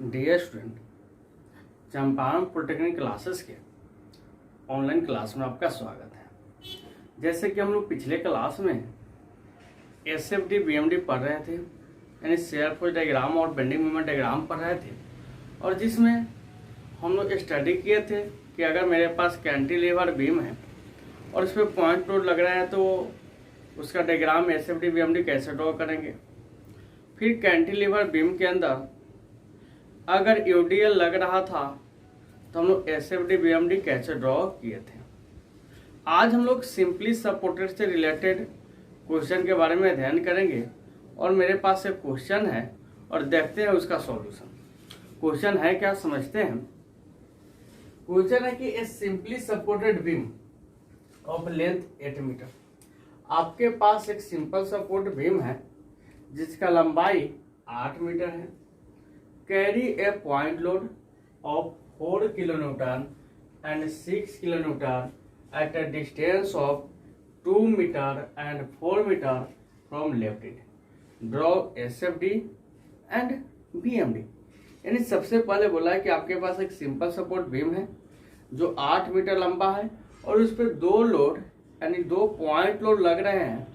Dear student, Champaran polytechnic classes के online class में आपका स्वागत है। जैसे कि हम लोग पिछले क्लास में एसएफडी बीएमडी पढ़ रहे थे, यानी शेयर फोर्स डायग्राम और बेंडिंग मोमेंट डायग्राम पढ़ रहे थे, और जिसमें हम लोग स्टडी किए थे कि अगर मेरे पास कैंटिलीवर बीम है और इस पर पॉइंट लोड लग रहा है तो उसका डायग्राम एसएफडी बीएमडी कैसे ड्रॉ करेंगे। फिर कैंटिलीवर बीम के अंदर अगर यूडीएल लग रहा था तो हम लोग एसएफडी बीएमडी कैसे ड्रॉ किए थे। आज हम लोग सिंपली सपोर्टेड से रिलेटेड क्वेश्चन के बारे में अध्ययन करेंगे, और मेरे पास एक क्वेश्चन है और देखते हैं उसका सॉल्यूशन। क्वेश्चन है क्या, समझते हैं। क्वेश्चन है कि a simply supported beam of length 8 meter. आपके पास एक सिंपल सपोर्ट बीम है जिसका लंबाई 8 मीटर है, carry a point load of 4 kilonewton and 6 kilonewton at a distance of 2 meter and 4 meter from left it. Draw SFD and BMD. यानी सबसे पहले बोला है कि आपके पास एक सिंपल सपोर्ट बीम है जो 8 मीटर लंबा है और उस पर दो लोड यानी 2 पॉइंट लोड लग रहे हैं,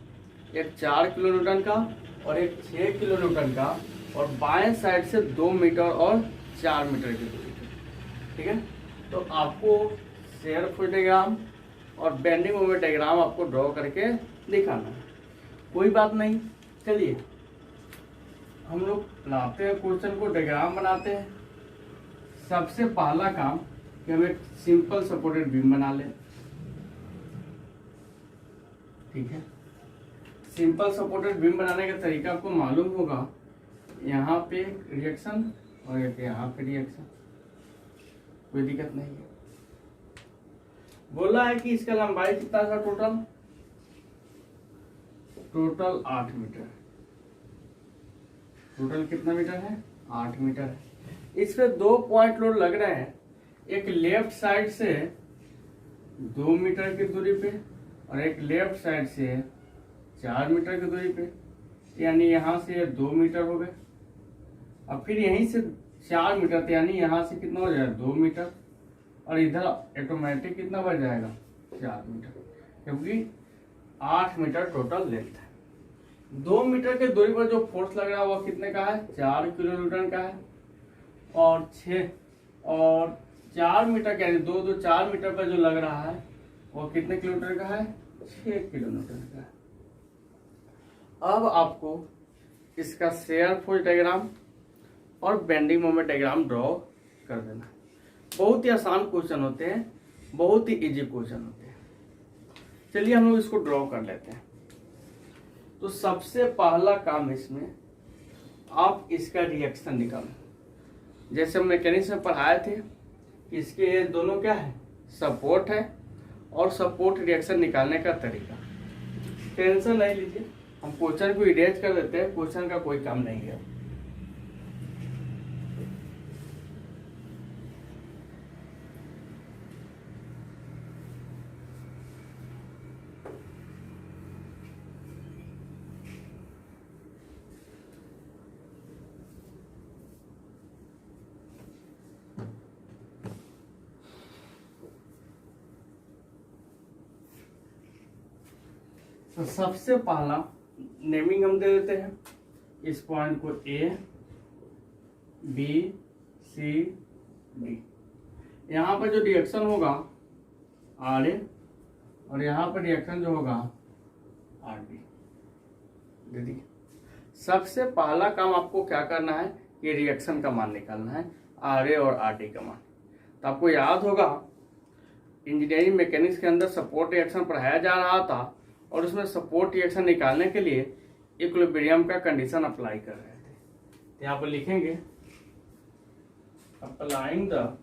एक 4 किलोन्यूटन का और एक 6 किलोन्यूटन का, और बाएं साइड से 2 मीटर और 4 मीटर की दूरी पे। ठीक है, तो आपको शेयर फोर्स डायग्राम और बेंडिंग मोमेंट डायग्राम आपको ड्रॉ करके दिखाना है। कोई बात नहीं, चलिए हम लोग लाते हैं क्वेश्चन को, डायग्राम बनाते हैं। सबसे पहला काम कि हम एक सिंपल सपोर्टेड बीम बना लें। ठीक है, सिंपल सपोर्टेड बीम बनाने का तरीका आपको मालूम होगा। यहाँ पे रिएक्शन और एक यहाँ पे रिएक्शन, कोई दिक्कत नहीं है। बोला है कि इसका लंबाई कितना था, टोटल 8 मीटर। टोटल कितना मीटर है, 8 मीटर है। इस पे 2 पॉइंट लोड लग रहे हैं, एक लेफ्ट साइड से 2 मीटर की दूरी पे और एक लेफ्ट साइड से 4 मीटर की दूरी पे, यानी यहाँ से 2 मीटर हो गए। अब फिर यहीं से 4 मीटर, यानी यहाँ से कितना हो जाएगा, 2 मीटर, और इधर ऑटोमेटिक कितना बढ़ जाएगा, 4 मीटर, क्योंकि 8 मीटर टोटल लेंथ है। 2 मीटर के दूरी पर जो फोर्स लग रहा है वो कितने का है, 4 किलो न्यूटन का है, और 4 मीटर का, यानी 4 मीटर पर जो लग रहा है वो कितने किलोमीटर का है, 6 किलोमीटर का है। अब आपको इसका शेयर फोर्स डायग्राम और बेंडिंग मोमेंट डायग्राम ड्रॉ कर देना। बहुत ही आसान क्वेश्चन होते हैं, बहुत ही इजी क्वेश्चन होते हैं। चलिए हम लोग इसको ड्रॉ कर लेते हैं। तो सबसे पहला काम इसमें आप इसका रिएक्शन निकालो। जैसे हम मैकेनिक्स में पढ़ाए थे, इसके दोनों क्या है, सपोर्ट है, और सपोर्ट रिएक्शन निकालने का तरीका। टेंशन नहीं लीजिए, हम क्वेश्चन को इरेज कर देते हैं, क्वेश्चन का कोई काम नहीं है। तो सबसे पहला नेमिंग हम दे देते हैं इस पॉइंट को ए, बी, सी, डी। यहाँ पर जो रिएक्शन होगा आर ए, और यहाँ पर रिएक्शन जो होगा आर बी। दीदी, सबसे पहला काम आपको क्या करना है, ये रिएक्शन का मान निकालना है, आर ए और आर डी का मान। तो आपको याद होगा इंजीनियरिंग मैकेनिक्स के अंदर सपोर्ट रिएक्शन पढ़ाया जा रहा था, और उसमें सपोर्ट रिएक्शन निकालने के लिए इक्विलिब्रियम का कंडीशन अप्लाई कर रहे थे। तो यहाँ पर लिखेंगे applying the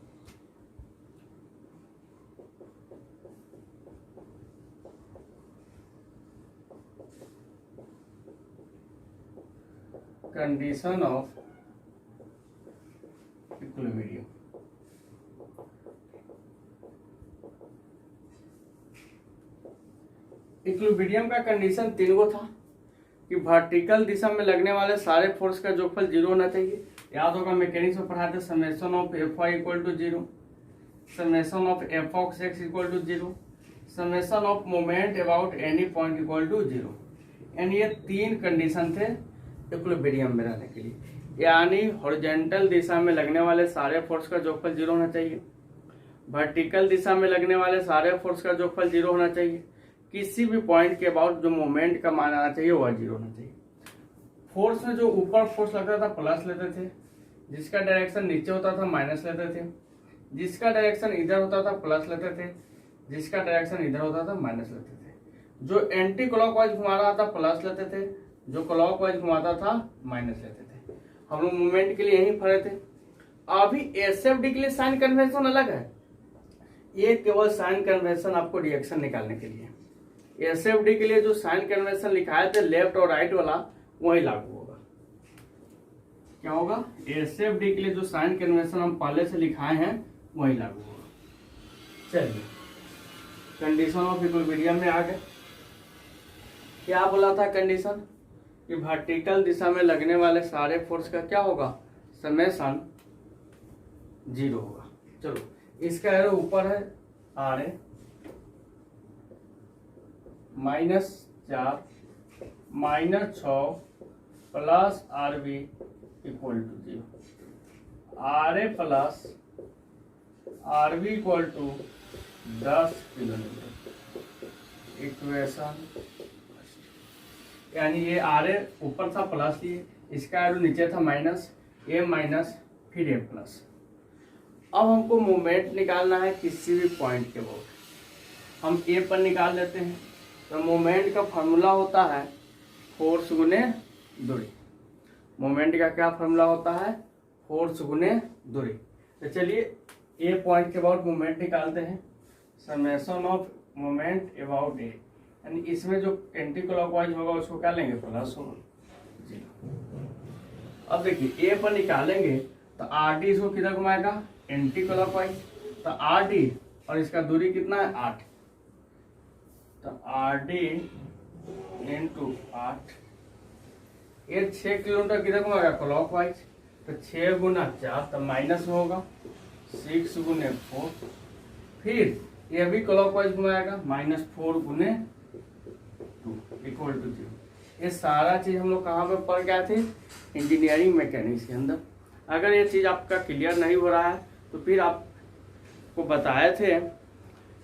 condition of equilibrium. Equilibrium का कंडीशन 3 गो था कि वर्टिकल दिशा में लगने वाले सारे फोर्स का जोगफल 0 होना चाहिए, याद होगा मैकेनिक्स में पढ़ाए थे, summation of F Y equal to 0, summation of F of X equal to 0, summation of moment about any point equal to 0। यानी ये 3 कंडीशन थे इक्विलिब्रियम में रहने के लिए। यानी हॉरिजॉन्टल दिशा में लगने वाले सारे फोर्स का जोगफल 0 होना चाहिए, वर्टिकल दिशा में लगने वाले सारे फोर्स का जोगफल 0 होना चाहिए, किसी भी पॉइंट के अबाउट जो मोमेंट का मान आना चाहिए वह 0 होना चाहिए। फोर्स में जो ऊपर फोर्स लगता था प्लस लेते थे, जिसका डायरेक्शन नीचे होता था माइनस लेते थे, जिसका डायरेक्शन इधर होता था प्लस लेते थे, जिसका डायरेक्शन इधर होता था माइनस लेते थे। जो एंटी क्लॉकवाइज घुमा रहा था प्लस लेते थे, जो क्लॉकवाइज घुमाता था माइनस लेते थे। हम लोग मूवमेंट के लिए यही पढ़े थे। अभी एसएफडी के लिए साइन कन्वेंशन अलग है, ये केवल साइन कन्वेंशन आपको रिएक्शन निकालने के लिए। एसएफडी के लिए जो साइन कन्वेंशन लिखाए थे लेफ्ट और राइट वाला वही लागू होगा। क्या होगा? एसएफडी के लिए जो साइन कन्वेंशन हम पहले से लिखाए हैं वही लागू होगा। चलिए कंडीशन ऑफ इक्विलिब्रियम में आ गए। क्या बोला था कंडीशन? कि वर्टिकल दिशा में लगने वाले सारे फोर्स का क्या होगा? समेशन 0 होगा। चलो इसका एरो ऊपर है R A -4 -6 plus R B equal to 0। R A plus R B equal to 10 kilometer. Equation यानी ये आर ए ऊपर था प्लस, ये इसका एरो नीचे था माइनस, ए माइनस फिर ए प्लस। अब हमको मोमेंट निकालना है किसी भी पॉइंट के बहुत, हम ए पर निकाल लेते हैं। तो मोमेंट का फॉर्मूला होता है फोर्स गुने दूरी। मोमेंट का क्या फॉर्मूला होता है? फोर्स गुने दूरी। तो चलिए ए पॉइंट के अबाउट मोमेंट निकालते हैं। समेशन ऑफ मोमेंट अबाउट ए, यानी इसमें जो एंटी क्लॉकवाइज होगा उसको क्या लेंगे? प्लस होगा 0। अब देखिए ए पर निकालेंगे तो आर डी इसको किधर घुमाएगा? Anti clockwise. तो आर डी और इसका दूरी कितना है? 8। तो आर डी इंटू 8, ये 6 किलोमीटर किधर घुमाएगा? क्लॉकवाइज। तो 6 गुना 4 तो माइनस में होगा, 6 गुने 4, फिर ये भी क्लॉकवाइज घुमाएगा, -4 गुने 2 इक्वल टू 0। ये सारा चीज हम लोग कहाँ पे पढ़ गए थे? इंजीनियरिंग मैकेनिक्स के अंदर। अगर ये चीज आपका क्लियर नहीं हो रहा है तो फिर आपको बताए थे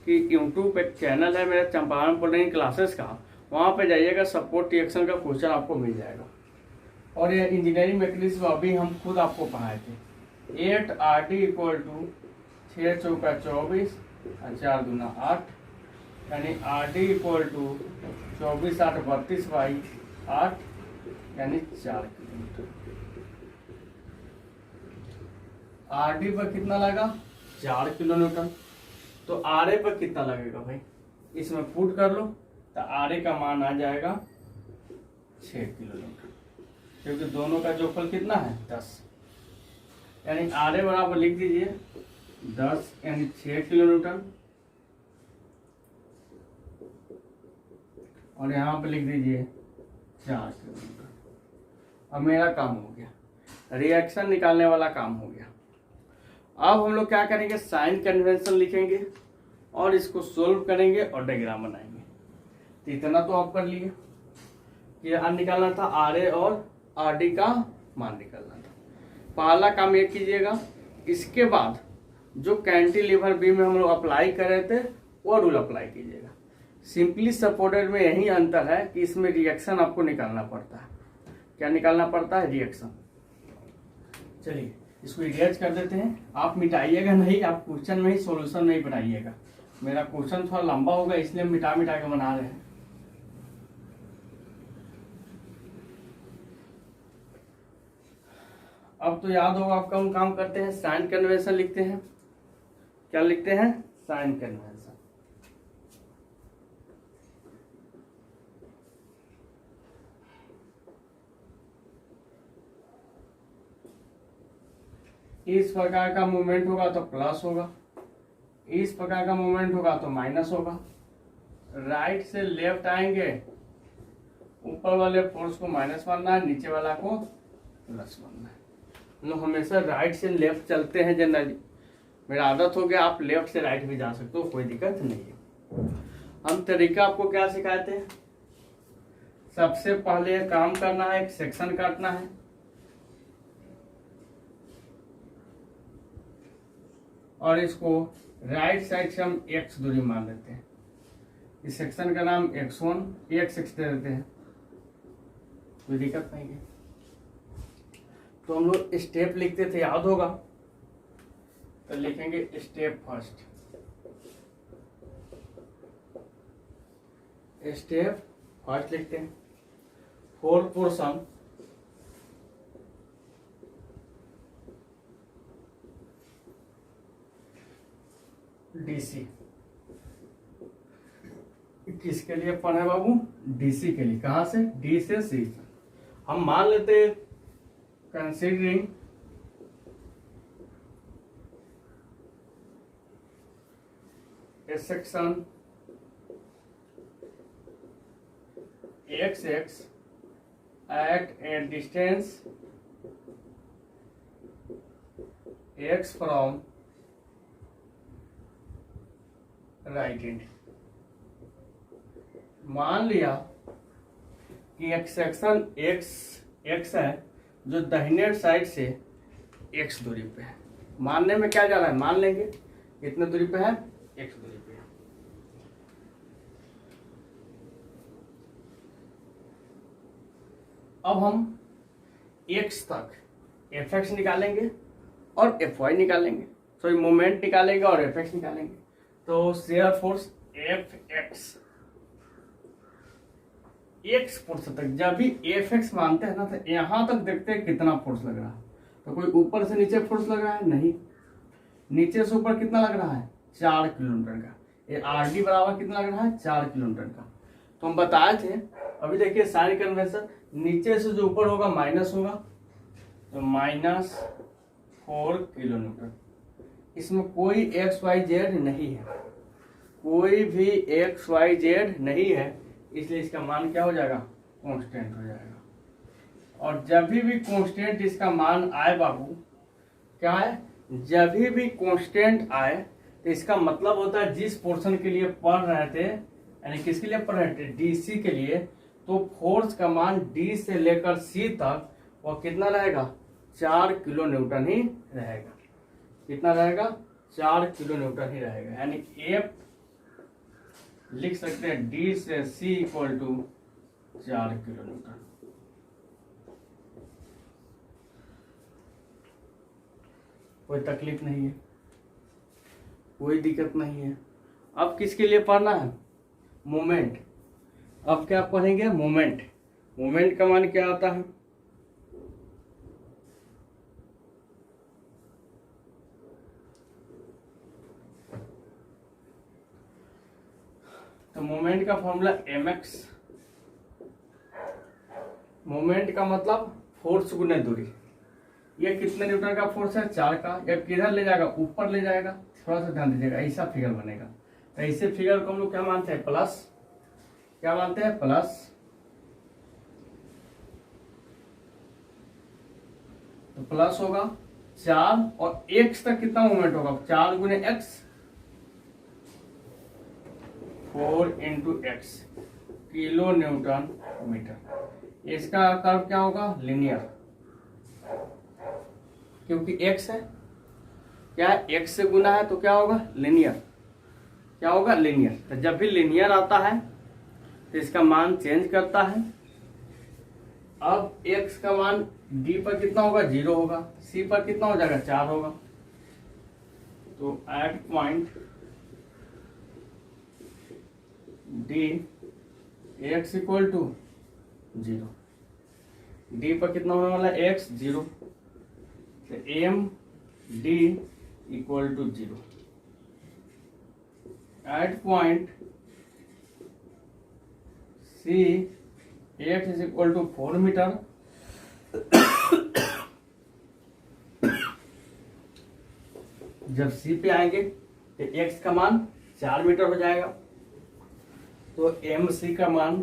कि यूट्यूब पे चैनल है मेरा चंपारण पॉलिटेक्निक क्लासेस का, वहाँ पे जाइएगा, सपोर्ट रिएक्शन का क्वेश्चन आपको मिल जाएगा। और ये इंजीनियरिंग मैकेनिक्स में अभी हम खुद आपको पढ़ाए थे। 8 आर डी इक्वल टू 6 चौका 24 और 4 दूना 8, यानी R D equal to 24 8 32 by 8, यानी 4 किलोमीटर। आर डी पर कितना लगा? 4 किलोमीटर। तो आर ए पर कितना लगेगा भाई? इसमें पुट कर लो तो आर ए का मान आ जाएगा 6 किलोमीटर, क्योंकि दोनों का जोगफल कितना है? 10। यानी आर ए बराबर लिख दीजिए 10 यानी 6 किलोमीटर, और यहाँ पे लिख दीजिए 4 किलोमीटर। अब मेरा काम हो गया, रिएक्शन निकालने वाला काम हो गया। अब हम लोग क्या करेंगे? साइन कन्वेंशन लिखेंगे और इसको सोल्व करेंगे और डायग्राम बनाएंगे। तो इतना तो आप कर लिए कि यहाँ निकालना था आर ए और आर डी का मान निकालना था। पहला काम ये कीजिएगा। इसके बाद जो कैंटिलीवर बीम में हम लोग अप्लाई कर रहे थे वो रूल अप्लाई कीजिएगा। सिंपली सपोर्टेड में यही अंतर है कि इसमें रिएक्शन आपको निकालना पड़ता है। क्या निकालना पड़ता है? रिएक्शन। चलिए इसको इरेज कर देते हैं। आप मिटाइएगा नहीं, आप क्वेश्चन में ही सॉल्यूशन नहीं बनाइएगा। मेरा क्वेश्चन थोड़ा लंबा होगा इसलिए मिटा मिटा के बना रहे हैं। अब तो याद होगा आपका, हम काम करते हैं साइन कन्वेंशन लिखते हैं। क्या लिखते हैं? Sign convention. इस प्रकार का मूवमेंट होगा तो प्लस होगा, इस प्रकार का मूवमेंट होगा तो माइनस होगा। राइट से लेफ्ट आएंगे, ऊपर वाले फोर्स को माइनस मानना है, नीचे वाला को प्लस मानना है। हम लोग हमेशा राइट से लेफ्ट चलते हैं जनरली। मेरा आदत हो गया, आप लेफ्ट से राइट भी जा सकते हो, कोई दिक्कत नहीं है। हम तरीका आपको क्या सिखाते हैं, सबसे पहले काम करना है, एक सेक्शन काटना है, और इसको राइट साइड से हम x दूरी मान लेते हैं। इस सेक्शन का नाम x1 x दे देते हैं, कोई दिक्कत नहीं है। तो हम लोग स्टेप लिखते थे, याद होगा, तो लिखेंगे स्टेप फर्स्ट। स्टेप फर्स्ट लिखते हैं, 4 पोर्शन डीसी। किसके लिए पढ़े बाबू, डीसी के लिए। कहां से, डी से सी। हम मान लेते considering A section XX at a distance x from right and. मान लिया कि एक सेक्शन x है जो दाहिने साइड से x दूरी पे है। मानने में क्या जा रहा है, मान लेंगे कितने दूरी पे है, x दूरी पे है। अब हम x तक fx निकालेंगे और fy निकालेंगे, सॉरी मोमेंट निकालेंगे और fx निकालेंगे। तो shear force Fx x force तक, जब भी Fx मानते हैं ना, तो यहां तक देखते हैं कितना फोर्स लग रहा है। तो कोई ऊपर से नीचे फोर्स लग रहा है, नहीं। नीचे से ऊपर कितना लग रहा है, 4 किलोमीटर का। ये RD बराबर कितना लग रहा है, 4 किलोमीटर का। तो हम बताए थे, अभी देखिए साइन कन्वेंशन, नीचे से जो ऊपर होगा माइनस होगा, तो -4 किलोमीटर। इसमें कोई XYZ नहीं है, कोई भी XYZ नहीं है, इसलिए इसका मान क्या हो जाएगा, कांस्टेंट हो जाएगा। और जब भी कांस्टेंट इसका मान आए बाबू, क्या है, जब भी कांस्टेंट आए तो इसका मतलब होता है जिस पोर्शन के लिए पढ़ रहे थे, यानी किसके लिए पढ़ रहे थे, DC के लिए, तो फोर्स का मान D से लेकर C तक वो कितना रहेगा, 4 किलो न्यूटन ही रहेगा। कितना रहेगा, 4 किलो न्यूटन ही रहेगा। यानी F लिख सकते हैं D से C equal to 4 kilo newton. कोई तकलीफ नहीं है, कोई दिक्कत नहीं है। अब किसके लिए पढ़ना है, मोमेंट। अब क्या पढ़ेंगे, मोमेंट। मोमेंट का मान क्या आता है, तो मोमेंट का फॉर्मूला mx। मोमेंट का मतलब फोर्स गुने दूरी। ये कितने न्यूटन का फोर्स है, 4 का। ये किधर ले जाएगा, ऊपर ले जाएगा। थोड़ा सा ध्यान दीजिएगा, ऐसा फिगर बनेगा। तो ऐसे फिगर को हम लोग क्या मानते हैं, प्लस। क्या मानते हैं, प्लस। तो प्लस होगा 4 और x तक कितना मोमेंट होगा, 4 गुने x, 4 into x kilo newton meter. इसका कर्व क्या होगा, लिनियर, क्योंकि x है, क्या है, x से गुना है तो क्या होगा, लिनियर। क्या होगा, लिनियर। तो जब भी लिनियर आता है तो इसका मान चेंज करता है। अब x का मान d पर कितना होगा, 0 होगा, c पर कितना हो जाएगा, 4 होगा। तो at point d x equal to 0, d पर कितना होने वाला है, x 0, तो m d equal to 0। At point c x is equal to 4 meter, जब c पे आएंगे तो x का मान 4 मीटर हो जाएगा। तो mc का मान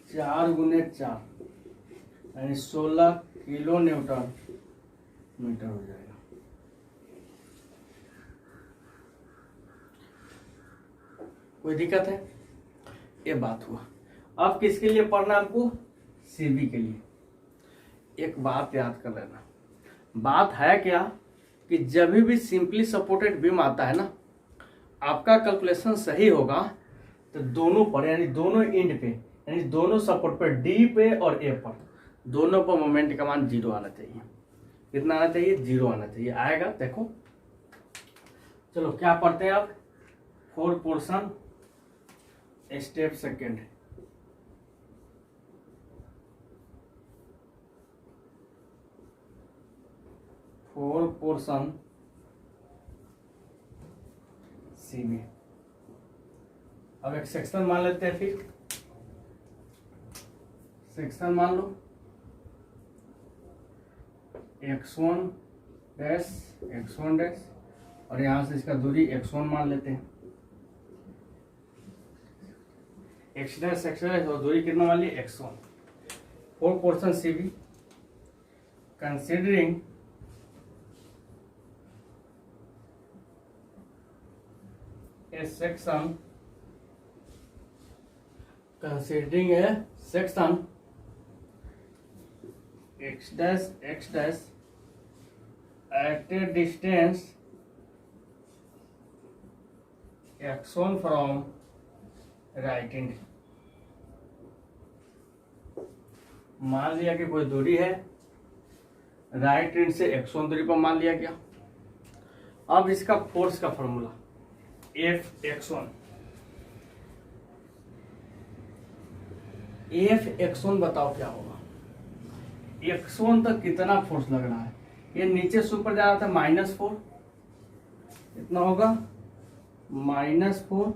4 गुने 4 यानी 16 किलो न्यूटन मीटर हो जाएगा। कोई दिक्कत है? ये बात हुआ। अब किसके लिए पढ़ना है आपको? सीबी के लिए। एक बात याद कर लेना, बात है क्या कि जब भी सिंपली सपोर्टेड बीम आता है ना, आपका कैलकुलेशन सही होगा तो दोनों पर यानी दोनों एंड पे यानी दोनों सपोर्ट पर डी पे और ए पर दोनों पर मोमेंट का मान 0 आना चाहिए। कितना आना चाहिए? 0 आना चाहिए। आएगा? देखो चलो क्या पढ़ते हैं आप? 4 portion step second. Four portion CB. अब एक सेक्शन मान लेते हैं। फिर सेक्शन मान लो x1 डैश x1 डैश और यहां से इसका दूरी x1 मान लेते हैं। x डैश और दूरी कितना मान ली? x1। 4 portion CB considering a section x dash at a distance x1 from right end। मान लिया कि कोई दूरी है राइट एंड से x1 दूरी पर मान लिया गया। अब इसका फोर्स का फॉर्मूला F(x1) F(x1) बताओ क्या होगा? x1 तक कितना फोर्स लग रहा है? ये नीचे से ऊपर जा रहा था -4, इतना होगा -4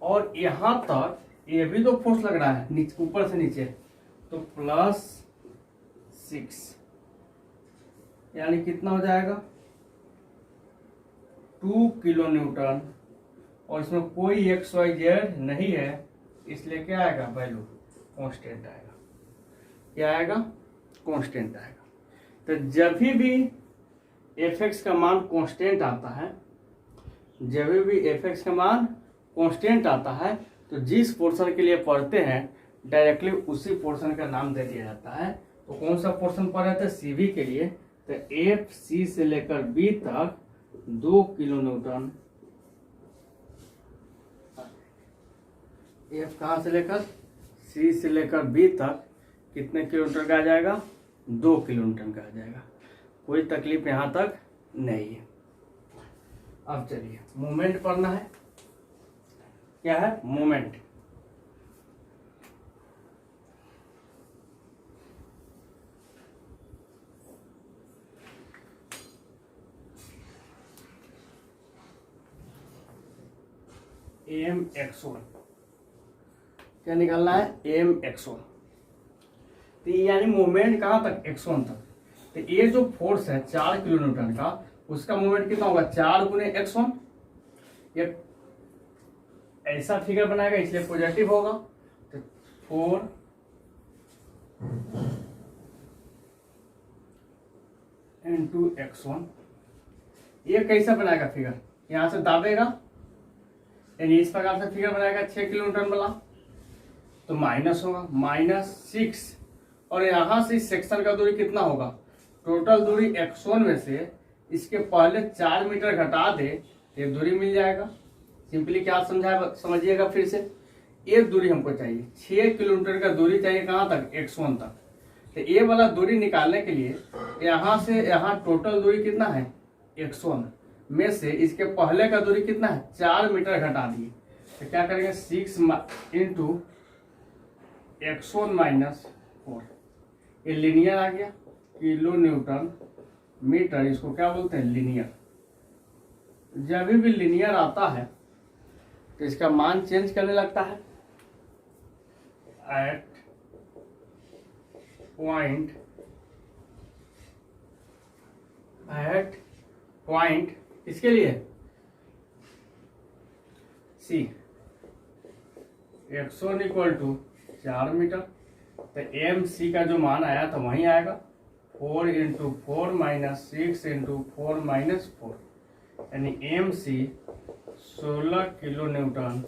और यहां तक ये भी तो फोर्स लग रहा है नीचे ऊपर से नीचे, तो +6 यानी कितना हो जाएगा? 2 किलो न्यूटन। और इसमें कोई XYZ नहीं है, इसलिए क्या आएगा? वैल्यू कांस्टेंट आएगा। क्या आएगा? कांस्टेंट आएगा। तो जब भी Fx का मान कांस्टेंट आता है, जब भी Fx का मान कांस्टेंट आता है तो जिस पोर्शन के लिए पढ़ते हैं डायरेक्टली उसी पोर्शन का नाम दे दिया जाता है। तो कौन सा पोर्शन पढ़ रहे थे? सीबी के लिए। तो FC से लेकर B तक 2 किलो न्यूटन। F कहां से लेकर? C से लेकर B तक कितने किलोमीटर का आ जाएगा? 2 किलोमीटर का आ जाएगा। कोई तकलीफ यहां तक नहीं है। अब चलिए मोमेंट पढ़ना है। क्या है? मोमेंट। Mx1 क्या निकालना है? Mx1। तो यानी मोमेंट कहां तक? x1 तक। तो ये जो फोर्स है 4 किलो न्यूटन का, उसका मोमेंट कितना होगा? 4 गुने x1। ये ऐसा फिगर बनाएगा इसलिए पॉजिटिव होगा। तो 4 into x1। ये कैसा बनाएगा फिगर? यहां से दाबेगा यानी इस प्रकार से फिगर बनाएगा 6 किलो न्यूटन वाला, तो माइनस होगा -6। और यहां से इस सेक्शन का दूरी कितना होगा? टोटल दूरी x1 में से इसके पहले 4 मीटर घटा दे तो ये दूरी मिल जाएगा। सिंपली क्या समझाया समझिएगा फिर से। एक दूरी हमको चाहिए 6 किलोमीटर का दूरी चाहिए कहां तक? x1 तक। तो ये वाला दूरी निकालने के लिए यहां से यहां टोटल दूरी कितना है? x1 में से इसके पहले का दूरी कितना है? 4 मीटर घटा दिए तो क्या करेंगे? 6 इंटू x1 -4। ये लीनियर आ गया, किलो न्यूटन मीटर। इसको क्या बोलते हैं? लीनियर। जब भी लीनियर आता है तो इसका मान चेंज करने लगता है। एट पॉइंट इसके लिए C x1 = 4 मीटर तो एम सी का जो मान आया तो वहीं आएगा 4 इंटू 4 माइनस 6 इंटू 4 माइनस 4, यानी M C 16 kilo newton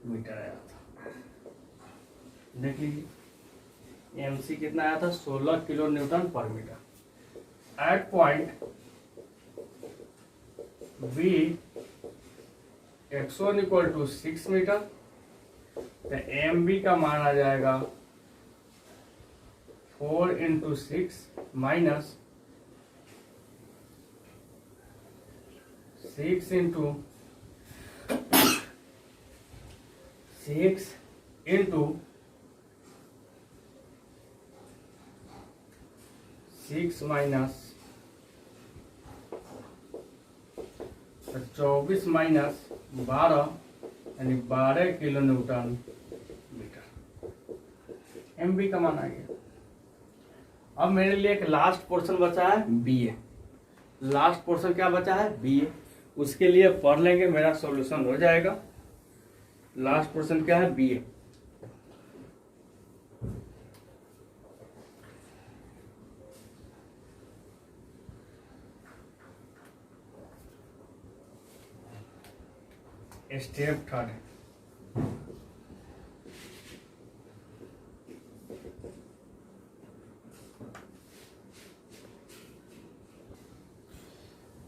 meter आया था। देख लीजिए एम सी कितना आया था, 16 किलो न्यूटन पर meter. At point B x1 equal to 6 meter, तो एम बी का मान आ जाएगा 4 into 6 minus 6 into 6 into 6 minus 24 minus 12, यानी 12 kilo newton meter. M B का मान आ गया। अब मेरे लिए एक लास्ट पोर्शन बचा है बी ए। लास्ट पोर्शन क्या बचा है, बी ए। उसके लिए पढ़ लेंगे, मेरा सॉल्यूशन हो जाएगा। लास्ट पोर्शन क्या है, बी ए। स्टेप थर्ड,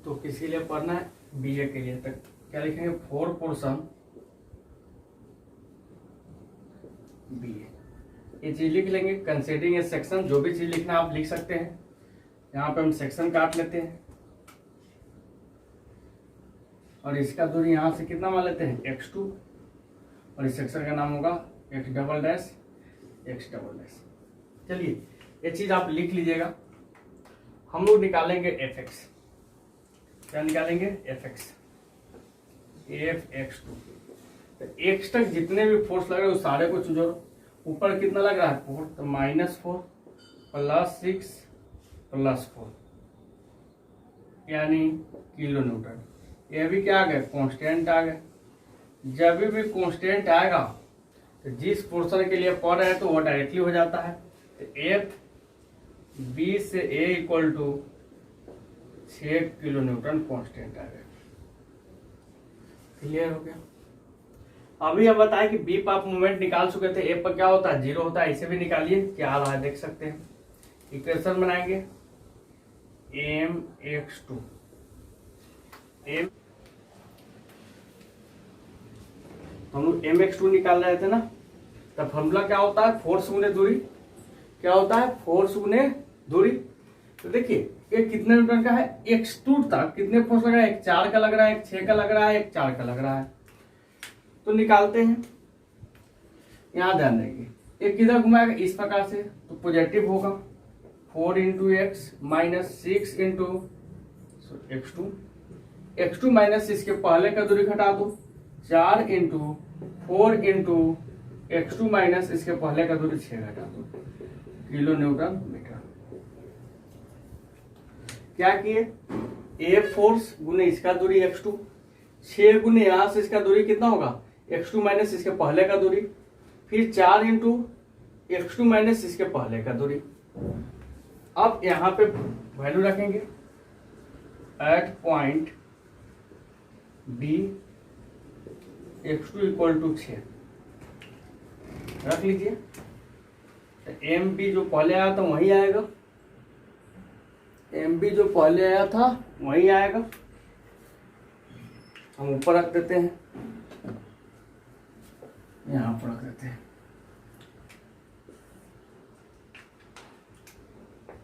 तो किसके लिए पढ़ना है, बीए के लिए। तक क्या लिखेंगे, 4 पोर्शन बीए। ये चीज लिख लेंगे। कंसीडरिंग ए सेक्शन, जो भी चीज लिखना आप लिख सकते हैं। यहाँ पे हम सेक्शन काट लेते हैं और इसका दूरी यहाँ से कितना मान लेते हैं, x2, और इस सेक्शन का नाम होगा x double dash x double dash. चलिए ये चीज आप लिख लीजिएगा। हम लोग निकालेंगे fx। क्या निकालेंगे, fx, fx2। तो x तक जितने भी फोर्स लग रहे हैं उस सारे को जोड़ो। ऊपर कितना लग रहा है, 4, तो -4 प्लस 6 प्लस 4, यानी किलो न्यूटन। ये भी क्या आ गया, कांस्टेंट आ गया। जब भी कांस्टेंट आएगा तो जिस पोर्शन के लिए पढ़ रहे हैं तो वो डायरेक्टली हो जाता है। तो एफ बी से A equal to 6 kilo newton constant आ गया। क्लियर हो गया। अभी हम बताए कि बी पर आप मोमेंट निकाल चुके थे, ए पर क्या होता है, 0 होता है। इसे भी निकालिए, क्या आ रहा है देख सकते हैं। इक्वेशन बनाएंगे mx2 m, हम लोग mx2 निकाल रहे थे ना, तब फॉर्मूला क्या होता है, फोर्स गुने दूरी। क्या होता है, फोर्स गुने दूरी। तो देखिए ये कितने न्यूटन का है, x2 तक कितने फोर्स लग रहा है, एक 4 का लग रहा है, एक 6 का लग रहा है, एक 4 का लग रहा है। तो निकालते हैं। यहां ध्यान देंगे, एक किधर घुमाएगा, इस प्रकार से, तो पॉजिटिव होगा। 4 into x minus 6 into x2 minus इसके पहले का दूरी घटा दो, 4 इंटू 4 इंटू x2 माइनस इसके पहले का दूरी 6 घटा दो, किलो न्यूटन मीटर। क्या किए, ए फोर्स गुने इसका दूरी x2, 6 गुने यहां से इसका दूरी कितना होगा, x2 माइनस इसके पहले का दूरी, फिर 4 इंटू x2 माइनस इसके पहले का दूरी। अब यहां पे वैल्यू रखेंगे at point B x2 equal to 6 रख लीजिए। एम बी जो पहले आया था वही आएगा, एम बी जो पहले आया था वही आएगा। हम ऊपर रख देते हैं, यहां पर रख देते हैं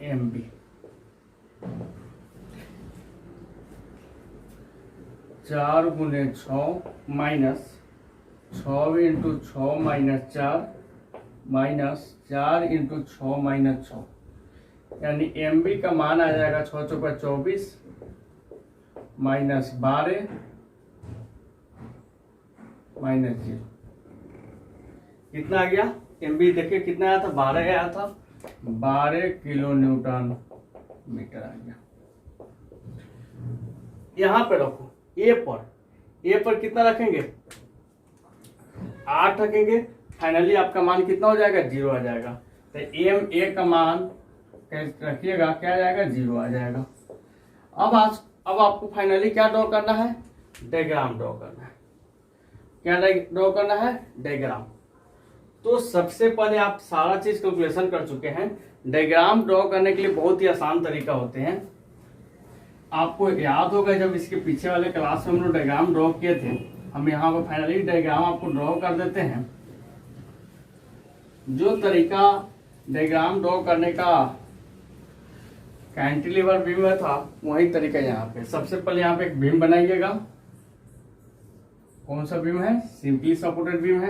एम बी। 4 गुने 6 minus 6 into 6 minus 4 minus 4 into 6 minus 6, यानी एम बी का मान आ जाएगा 6 चौका 24 माइनस 12 माइनस 0। कितना आ गया, एम बी देखिए कितना आया था, 12 आया था, 12 किलो न्यूटन मीटर आ गया। यहां पे रखो ए पर कितना रखेंगे, 8 रखेंगे। फाइनली आपका मान कितना हो जाएगा, 0 आ जाएगा। तो एम ए का मान रखिएगा, क्या आ जाएगा, 0 आ जाएगा। अब आपको फाइनली क्या ड्रॉ करना है, डायग्राम ड्रॉ करना है। क्या ड्रॉ करना है, डायग्राम। तो सबसे पहले आप सारा चीज कैलकुलेशन कर चुके हैं। डायग्राम ड्रॉ करने के लिए बहुत ही आसान तरीका होते हैं। आपको याद होगा जब इसके पीछे वाले क्लास में हम लोग डायग्राम ड्रॉ किए थे, हम यहाँ पर फाइनली डायग्राम आपको ड्रॉ कर देते हैं। जो तरीका डायग्राम ड्रॉ करने का कैंटिलीवर बीम में था, वही तरीका यहाँ पे। सबसे पहले यहाँ पे एक बीम बनाइएगा। कौन सा बीम है, सिंपली सपोर्टेड बीम है।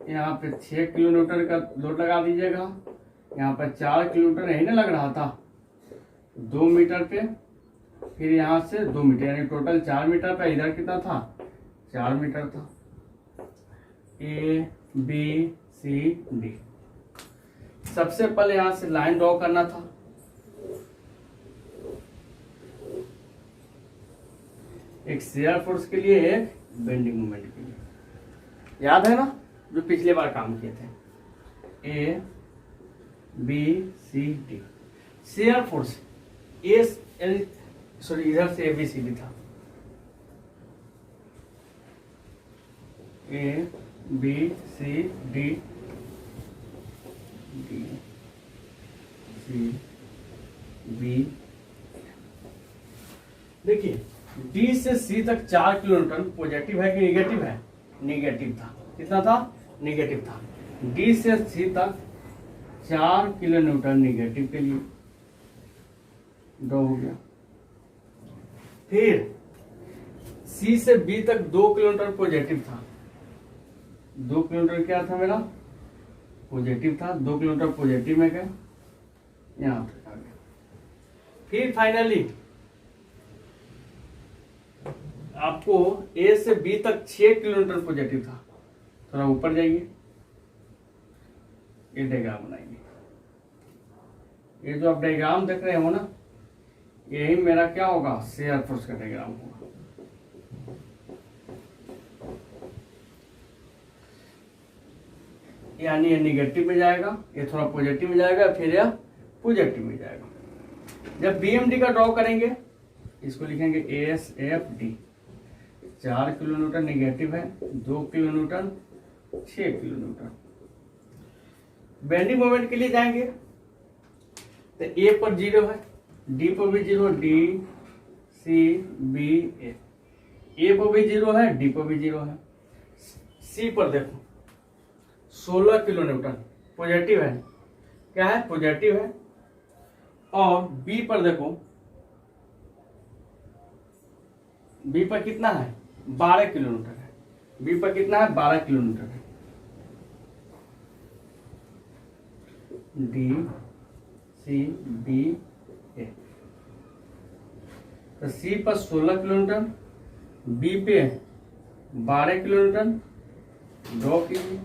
यहाँ पे 6 किलोमीटर का लोड लगा दीजिएगा। यहाँ पर 4 किलोमीटर यही ना लग रहा था, 2 मीटर पे, फिर यहाँ से 2 मीटर, यानी टोटल 4 मीटर पे। इधर कितना था, 4 मीटर था। A B C D. सबसे पहले यहां से लाइन ड्रॉ करना था। एक शेयर फोर्स के लिए, एक बेंडिंग मोमेंट के लिए। याद है ना, जो पिछले बार काम किए थे। A B C D shear force. इधर से ए बी सी डी था। A B C D, D C B. देखिए डी से सी तक 4 किलोमीटर पॉजिटिव है कि निगेटिव है, निगेटिव था। कितना था, निगेटिव था। डी से सी तक 4 किलोमीटर निगेटिव के लिए ड्रॉ हो गया। फिर सी से बी तक 2 किलोमीटर पॉजिटिव था। 2 किलोमीटर क्या था मेरा, पॉजिटिव था। 2 किलोमीटर पॉजिटिव में गया, यहां तक आ गया। फिर फाइनली आपको ए से बी तक 6 किलोमीटर पॉजिटिव था। थोड़ा ऊपर जाइए, ये डायग्राम बनाइए। ये जो आप डायग्राम देख रहे हो ना, यही मेरा क्या होगा, शेयर फोर्स का डायग्राम होगा। यानी ये निगेटिव में जाएगा, ये थोड़ा पॉजिटिव में जाएगा, फिर यह पॉजिटिव में जाएगा। जब बीएमडी का ड्रॉ करेंगे, इसको लिखेंगे S F D. 4 kilometre negative है, 2 किलोमीटर, 6 किलोमीटर। बेंडिंग मोमेंट के लिए जाएंगे तो ए पर 0 है, डी पर भी 0, डी सी बी ए पर भी 0 है, डी पर भी 0 है। सी पर देखो 16 किलोमीटर पॉजिटिव है, क्या है, पॉजिटिव है। और बी पर देखो, बी पर कितना है, 12 किलोमीटर है। बी पर कितना है, 12 किलोमीटर है। डी सी बी ए। तो सी पर 16 किलोमीटर, बी पे 12 किलोमीटर ड्रॉ कीजिए।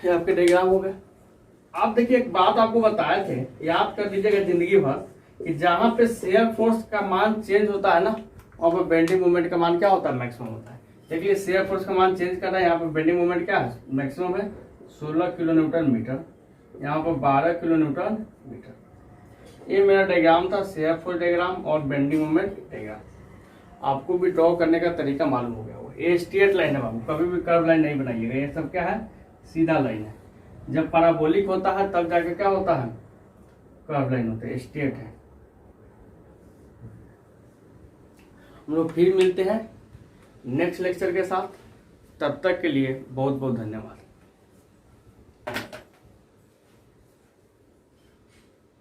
ये आपके डायग्राम हो गए। आप देखिए, एक बात आपको बताए थे, याद कर लीजिएगा जिंदगी भर, कि जहां पे शेयर फोर्स का मान चेंज होता है ना, वहां पर बेंडिंग मोमेंट का मान क्या होता है, मैक्सिमम होता है। देखिए शेयर फोर्स का मान चेंज करना है, यहाँ पर बेंडिंग मोमेंट क्या है, मैक्सिमम है 16 किलोमीटर मीटर, यहाँ पर 12 किलोमीटर मीटर। ये मेरा डायग्राम था, शेयर फोर्स डायग्राम और बेंडिंग मोमेंट डायग्राम। आपको भी ड्रॉ करने का तरीका मालूम हो गया होगा। ये स्ट्रेट लाइन है बाबू, कभी भी कर्व लाइन नहीं बनाइएगा। ये सब क्या है, सीधा लाइन है। जब पैराबोलिक होता है तब जाके क्या होता है, कर्व लाइन होता है, स्ट्रेट है। हम लोग फिर मिलते हैं नेक्स्ट लेक्चर के साथ। तब तक के लिए बहुत बहुत धन्यवाद।